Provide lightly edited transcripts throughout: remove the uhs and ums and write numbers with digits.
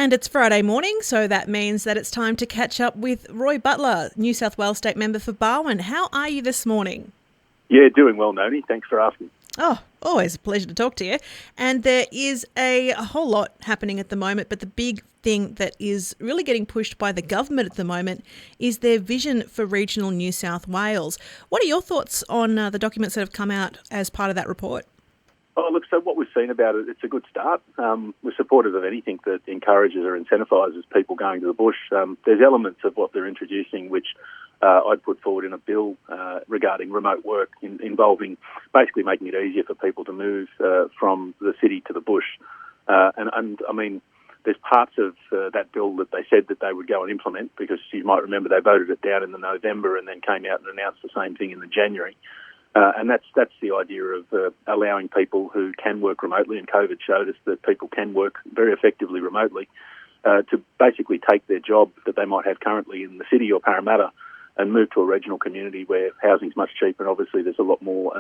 And it's Friday morning, so that means that it's time to catch up with Roy Butler, New South Wales State Member for Barwon. How are you this morning? Yeah, doing well, Noni. Thanks for asking. Oh, always a pleasure to talk to you. And there is a whole lot happening at the moment, but the big thing that is really getting pushed by the government at the moment is their vision for regional New South Wales. What are your thoughts on the documents that have come out as part of that report? Oh, look, so what we've seen about it, it's a good start. We're supportive of anything that encourages or incentivises people going to the bush. There's elements of what they're introducing which I'd put forward in a bill regarding remote work involving basically making it easier for people to move from the city to the bush. And I mean, there's parts of that bill that they said that they would go and implement, because you might remember they voted it down in the November and then came out and announced the same thing in the January. And that's the idea of allowing people who can work remotely, and COVID showed us that people can work very effectively remotely, to basically take their job that they might have currently in the city or Parramatta and move to a regional community where housing's much cheaper, and obviously there's a lot more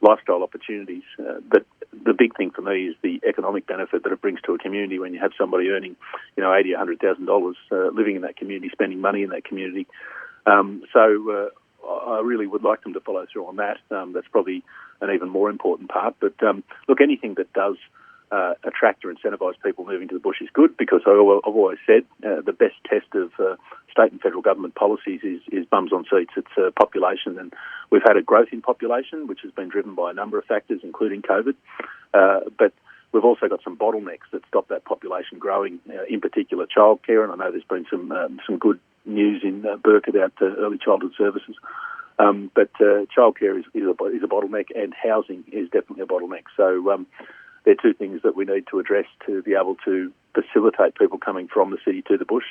lifestyle opportunities. But the big thing for me is the economic benefit that it brings to a community when you have somebody earning, $80,000 or $100,000 living in that community, spending money in that community. I really would like them to follow through on that. That's probably an even more important part. But look, anything that does attract or incentivise people moving to the bush is good, because I've always said the best test of state and federal government policies is bums on seats. It's population, and we've had a growth in population, which has been driven by a number of factors, including COVID. But we've also got some bottlenecks that stop that population growing, in particular childcare, and I know there's been some good news in Burke about early childhood services. But childcare is a bottleneck, and housing is definitely a bottleneck. So they're two things that we need to address to be able to facilitate people coming from the city to the bush.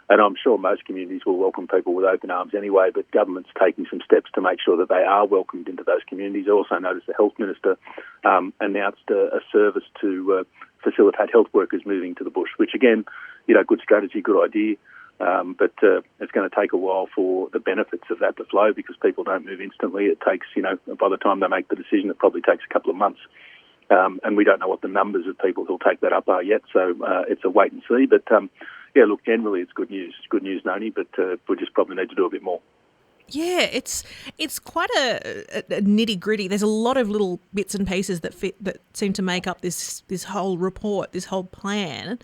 And I'm sure most communities will welcome people with open arms anyway, but government's taking some steps to make sure that they are welcomed into those communities. I also noticed the Health Minister announced a service to facilitate health workers moving to the bush, which again, good strategy, good idea. But it's going to take a while for the benefits of that to flow, because people don't move instantly. It takes, by the time they make the decision, it probably takes a couple of months. And we don't know what the numbers of people who'll take that up are yet, so it's a wait and see. But look, generally it's good news. It's good news, Noni, but we just probably need to do a bit more. Yeah, it's quite a nitty gritty. There's a lot of little bits and pieces that seem to make up this whole report, this whole plan,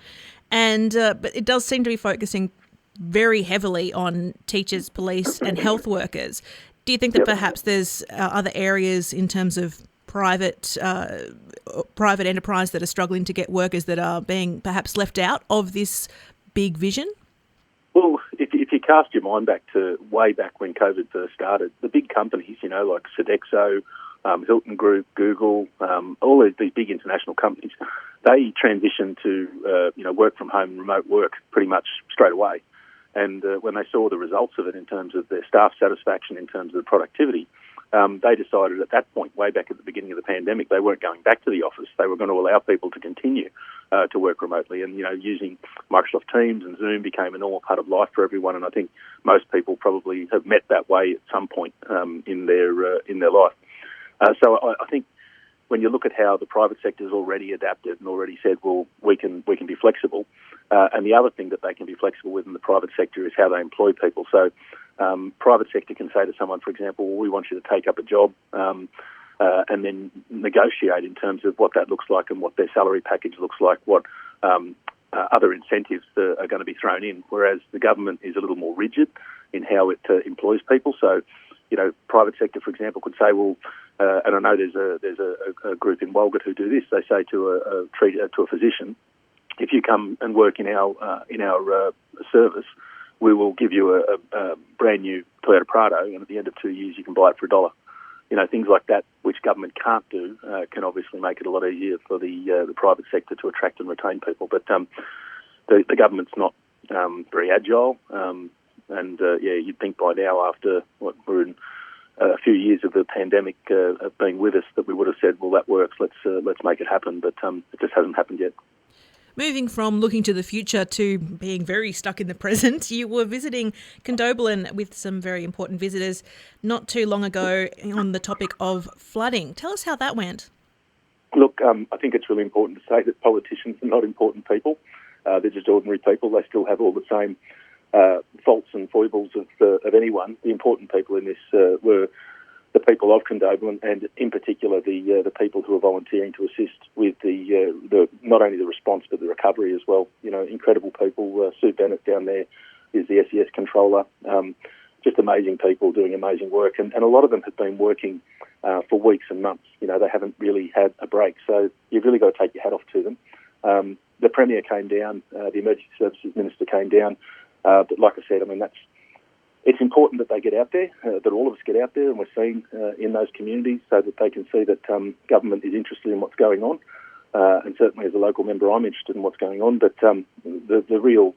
and but it does seem to be focusing very heavily on teachers, police, and health workers. Do you think that perhaps there's other areas in terms of private enterprise that are struggling to get workers that are being perhaps left out of this big vision? Well, if you cast your mind back to way back when COVID first started, the big companies, like Sodexo, Hilton Group, Google, all of these big international companies, they transitioned to work from home, remote work pretty much straight away. And when they saw the results of it in terms of their staff satisfaction, in terms of the productivity, they decided at that point, way back at the beginning of the pandemic, they weren't going back to the office. They were going to allow people to continue to work remotely. And, using Microsoft Teams and Zoom became a normal part of life for everyone. And I think most people probably have met that way at some point in their life. So I think when you look at how the private sector has already adapted and already said, well, we can be flexible. And the other thing that they can be flexible with in the private sector is how they employ people. So private sector can say to someone, for example, well, we want you to take up a job and then negotiate in terms of what that looks like and what their salary package looks like, what other incentives are going to be thrown in, whereas the government is a little more rigid in how it employs people. So, private sector, for example, could say, well, and I know there's a group in Walgett who do this. They say to a physician, if you come and work in our service, we will give you a brand new Toyota Prado, and at the end of 2 years you can buy it for $1. Things like that, which government can't do, can obviously make it a lot easier for the private sector to attract and retain people. But the government's not very agile, and you'd think by now, after we're in a few years of the pandemic being with us, that we would have said, well, that works, let's make it happen. But it just hasn't happened yet. Moving from looking to the future to being very stuck in the present, you were visiting Condobolin with some very important visitors not too long ago on the topic of flooding. Tell us how that went. Look, I think it's really important to say that politicians are not important people. They're just ordinary people. They still have all the same faults and foibles of anyone. The important people in this were the people of Condobolin, and in particular the people who are volunteering to assist with the not only the response but the recovery as well. Incredible people. Sue Bennett down there is the SES controller. Just amazing people doing amazing work, and a lot of them have been working for weeks and months. They haven't really had a break, so you've really got to take your hat off to them. The Premier came down, the Emergency Services Minister came down, but like I said, it's important that they get out there, that all of us get out there and we're seen in those communities so that they can see that government is interested in what's going on. And certainly as a local member, I'm interested in what's going on. But the real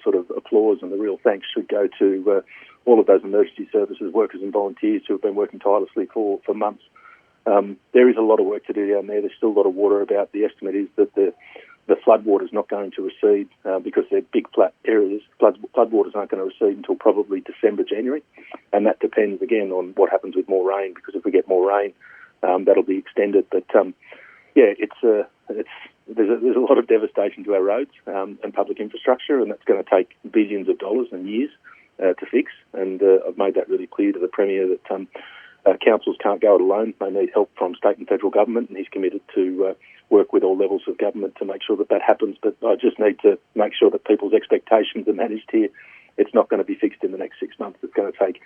sort of applause and the real thanks should go to all of those emergency services workers and volunteers who have been working tirelessly for months. There is a lot of work to do down there. There's still a lot of water about. The estimate is that the floodwater is not going to recede because they're big flat areas. Floodwaters aren't going to recede until probably December, January, and that depends again on what happens with more rain. Because if we get more rain, that'll be extended. But there's a lot of devastation to our roads and public infrastructure, and that's going to take billions of dollars and years to fix. And I've made that really clear to the Premier that councils can't go it alone. They need help from state and federal government, and he's committed to work with all levels of government to make sure that happens. But I just need to make sure that people's expectations are managed here. It's not going to be fixed in the next 6 months. It's going to take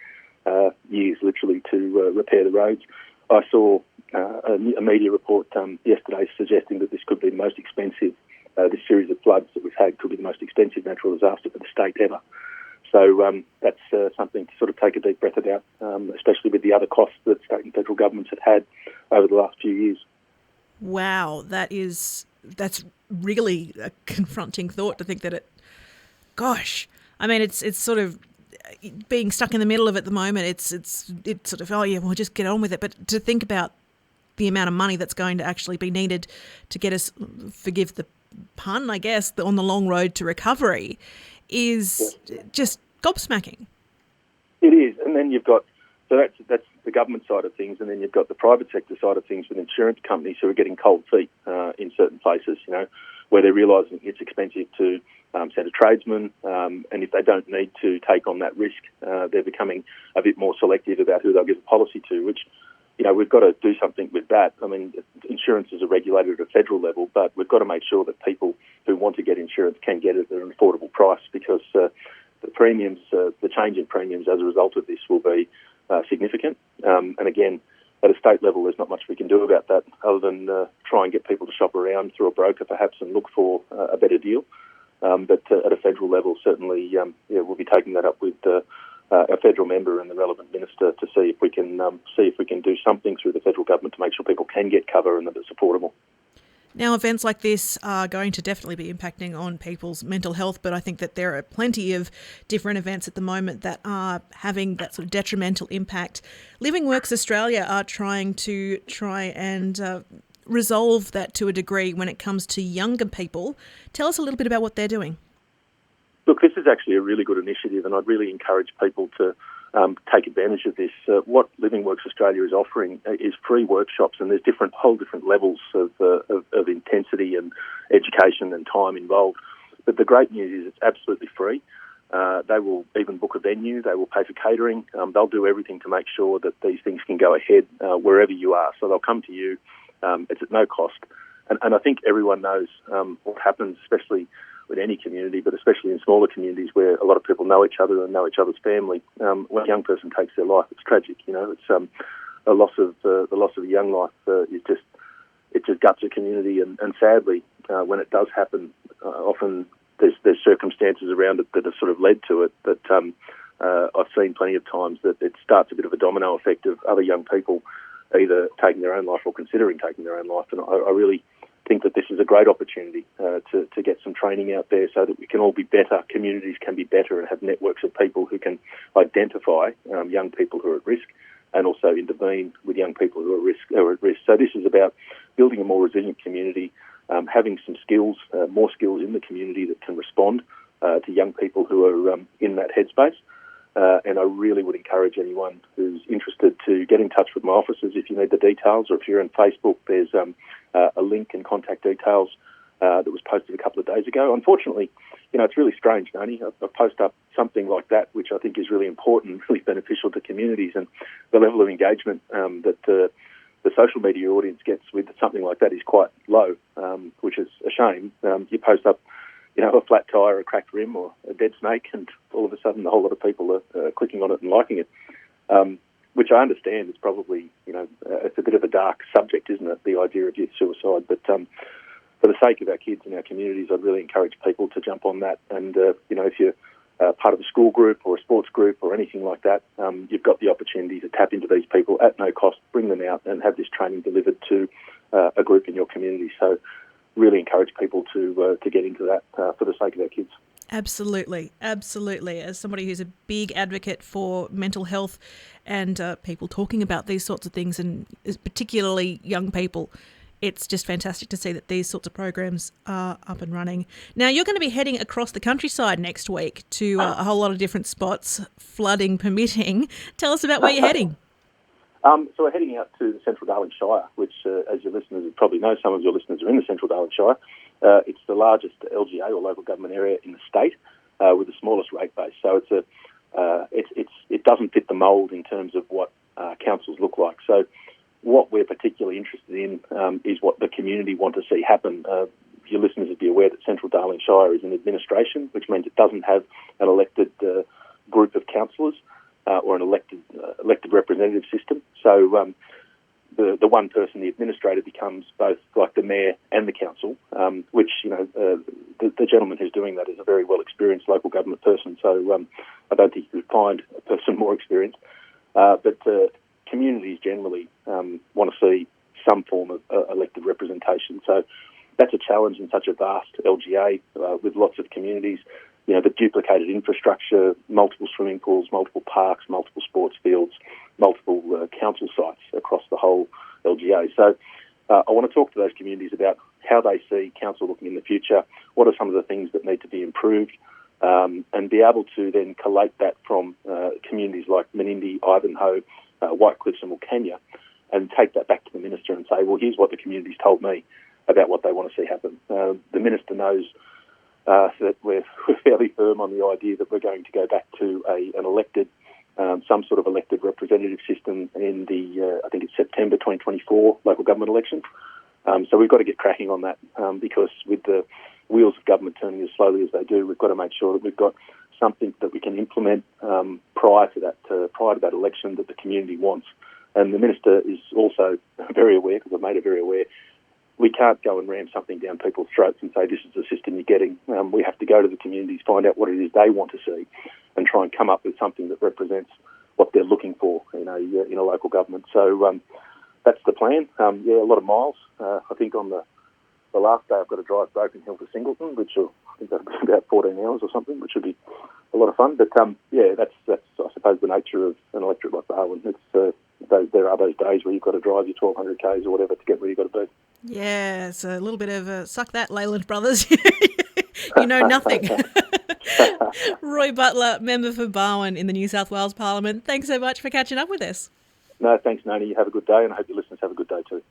years, literally, to repair the roads. I saw a media report yesterday suggesting that this could be the most expensive, this series of floods that we've had could be the most expensive natural disaster for the state ever. So that's something to sort of take a deep breath about, especially with the other costs that state and federal governments have had over the last few years. Wow, that's really a confronting thought to think that it's sort of being stuck in the middle of it at the moment. It's sort of, we'll just get on with it. But to think about the amount of money that's going to actually be needed to get us, forgive the pun, I guess, on the long road to recovery is just gobsmacking. It is, and then you've got, so that's the government side of things, and then you've got the private sector side of things with insurance companies who are getting cold feet in certain places, where they're realising it's expensive to send a tradesman, and if they don't need to take on that risk, they're becoming a bit more selective about who they'll give a policy to, which, we've got to do something with that. Insurance is regulated at a federal level, but we've got to make sure that people who want to get insurance can get it at an affordable price, because the premiums, the change in premiums as a result of this will be significant. And again, at a state level, there's not much we can do about that other than try and get people to shop around through a broker perhaps and look for a better deal. But at a federal level, certainly, we'll be taking that up with a federal member and the relevant minister to see if we can do something through the federal government to make sure people can get cover and that it's affordable. Now, events like this are going to definitely be impacting on people's mental health, but I think that there are plenty of different events at the moment that are having that sort of detrimental impact. Living Works Australia are trying and resolve that to a degree when it comes to younger people. Tell us a little bit about what they're doing. Look, this is actually a really good initiative, and I'd really encourage people to take advantage of this. What Living Works Australia is offering is free workshops, and there's whole different levels of intensity and education and time involved. But the great news is it's absolutely free. They will even book a venue. They will pay for catering. They'll do everything to make sure that these things can go ahead wherever you are. So they'll come to you. It's at no cost. And I think everyone knows what happens, especially with any community, but especially in smaller communities where a lot of people know each other and know each other's family. When a young person takes their life, it's tragic. It's the loss of a young life it just guts a community. And sadly, when it does happen, often there's circumstances around it that have sort of led to it. But I've seen plenty of times that it starts a bit of a domino effect of other young people either taking their own life or considering taking their own life. And I really think that this is a great opportunity to get some training out there so that we can all be better, communities can be better, and have networks of people who can identify young people who are at risk and also intervene with young people who are at risk. So this is about building a more resilient community, having some skills, more skills in the community that can respond to young people who are in that headspace. And I really would encourage anyone who's interested to get in touch with my offices if you need the details, or if you're on Facebook, there's a link and contact details that was posted a couple of days ago. Unfortunately, it's really strange, Noni. I post up something like that, which I think is really important, really beneficial to communities, and the level of engagement that the social media audience gets with something like that is quite low, which is a shame. You post up, a flat tyre, a cracked rim, or a dead snake, and all of a sudden a whole lot of people are clicking on it and liking it, which I understand is probably, it's a bit of a dark subject, isn't it, the idea of youth suicide, but for the sake of our kids and our communities, I'd really encourage people to jump on that. And, if you're part of a school group or a sports group or anything like that, you've got the opportunity to tap into these people at no cost, bring them out and have this training delivered to a group in your community. So really encourage people to get into that for the sake of our kids. Absolutely, absolutely. As somebody who's a big advocate for mental health and people talking about these sorts of things, and particularly young people, it's just fantastic to see that these sorts of programs are up and running. Now, you're going to be heading across the countryside next week to a whole lot of different spots, flooding permitting. Tell us about where you're heading. So we're heading out to the Central Darling Shire, which, as your listeners probably know, some of your listeners are in the Central Darling Shire. It's the largest LGA or local government area in the state with the smallest rate base. So it doesn't fit the mould in terms of what councils look like. So what we're particularly interested in is what the community want to see happen. Your listeners would be aware that Central Darling Shire is an administration, which means it doesn't have an elected group of councillors or an elected representative system. So the one person, the administrator, becomes both like the mayor and the council, which, the gentleman who's doing that is a very well-experienced local government person. So I don't think you could find a person more experienced. But communities generally want to see some form of elected representation. So that's a challenge in such a vast LGA with lots of communities. The duplicated infrastructure, multiple swimming pools, multiple parks, multiple sports fields, multiple council sites across the whole LGA. So I want to talk to those communities about how they see council looking in the future, what are some of the things that need to be improved, and be able to then collate that from communities like Menindee, Ivanhoe, White Cliffs and Wilcannia, and take that back to the Minister and say, well, here's what the community's told me about what they want to see happen. The Minister knows that we're fairly firm on the idea that we're going to go back to an elected, some sort of elected representative system in the, I think it's September 2024 local government elections. So we've got to get cracking on that because with the wheels of government turning as slowly as they do, we've got to make sure that we've got something that we can implement prior to that election that the community wants. And the Minister is also very aware, because I've made her very aware, we can't go and ram something down people's throats and say this is the system you're getting. We have to go to the communities, find out what it is they want to see, and try and come up with something that represents what they're looking for in a local government. So that's the plan. A lot of miles. I think on the last day I've got to drive Broken Hill to Singleton, which I think that'll be about 14 hours or something, which would be a lot of fun. But that's I suppose the nature of an electorate like Darwin. It's there are those days where you've got to drive your 1,200 k's or whatever to get where you've got to be. Yeah, it's a little bit of suck that, Leyland Brothers. You know nothing. Roy Butler, member for Barwon in the New South Wales Parliament. Thanks so much for catching up with us. No, thanks, Noni. You have a good day, and I hope your listeners have a good day too.